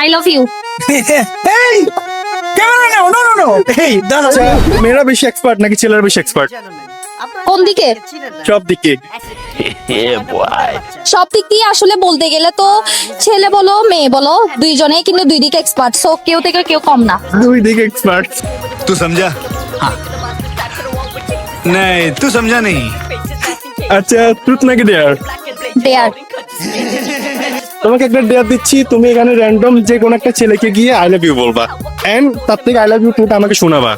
I love you. এই camera নাও, no no no. এই দাঁড়াও, মেয়েরা বেশি এক্সপার্ট নাকি ছেলেরা বেশি এক্সপার্ট? কোন দিকে? সব দিকে। সব দিক দিয়ে আসলে বলতে গেলে তো ছেলে বলো মেয়ে বলো দুইজনেই কিন্তু দুই দিকে এক্সপার্ট, সো কেউ থেকে কেউ কম না। দুই দিকে এক্সপার্ট। तू समझा? हाँ। नहीं तू समझा नहीं। আচ্ছা, ট্রুথ নাকি ডেয়ার? দেয়ার। তোমাকে একটা ডেয়ার দিচ্ছি, তুমি এখানে র্যান্ডম যে কোনো একটা ছেলেকে গিয়ে আই লাভ ইউ বলবা, এন্ড তার থেকে আই লাভ ইউ টুটা আমাকে শোনাবা।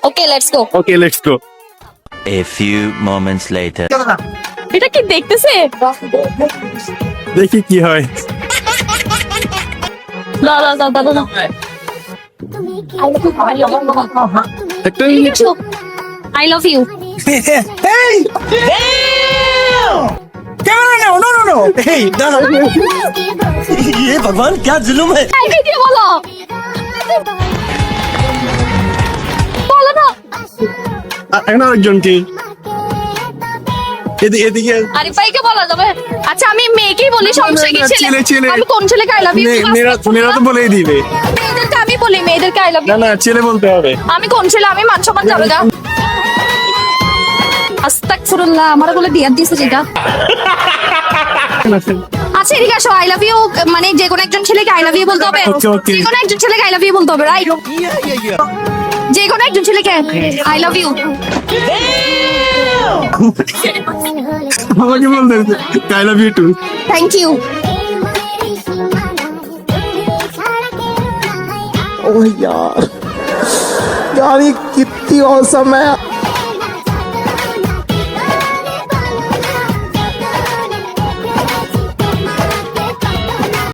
Okay let's go. Okay let's go. A few moments later. এটা কি দেখতেছে? দেখি কি হয়। দাদা দাদা দাদা একটা আই লাভ ইউ। এই ক্যামেরা নাও, নো নো নো। এই দাঁড়াও, ये भगवान क्या जुल्म है। এই ভিডিও বলো বলো না। এখন আরেকজন কি? এদিকে আরিফ ভাইকে বলা যাবে? আচ্ছা আমি মেয়েকেই বলি, সমস্যা কি? না, ছেলে, ছেলে। আমি কোন ছেলেকে আই লাভ ইউ? মেয়েরা তো বলেই দিবে। মেয়েদেরকে আমি বলি, মেয়েদেরকে আই লাভ না ইউ। না, ছেলে বলতে হবে। আমি কোন ছেলে? আমি মান সম্মান যাবে না। আস্তাগফিরুল্লাহ, আমার বলে বিয়ার দিয়েছে যেটা। আচ্ছা এদিকে আসো, আই লাভ ইউ মানে যে কোনো একজন ছেলেকে আই লাভ ইউ বলতে হবে। Okay, okay. যে কোনো একজন ছেলেকে আই লাভ ইউ বলতে হবে, রাইট? যে কোনো একজন ছেলেকে আই লাভ ইউ। আমাকে বলতে I love you too. Thank you. ओह यार, यार ये कितनी औसम है।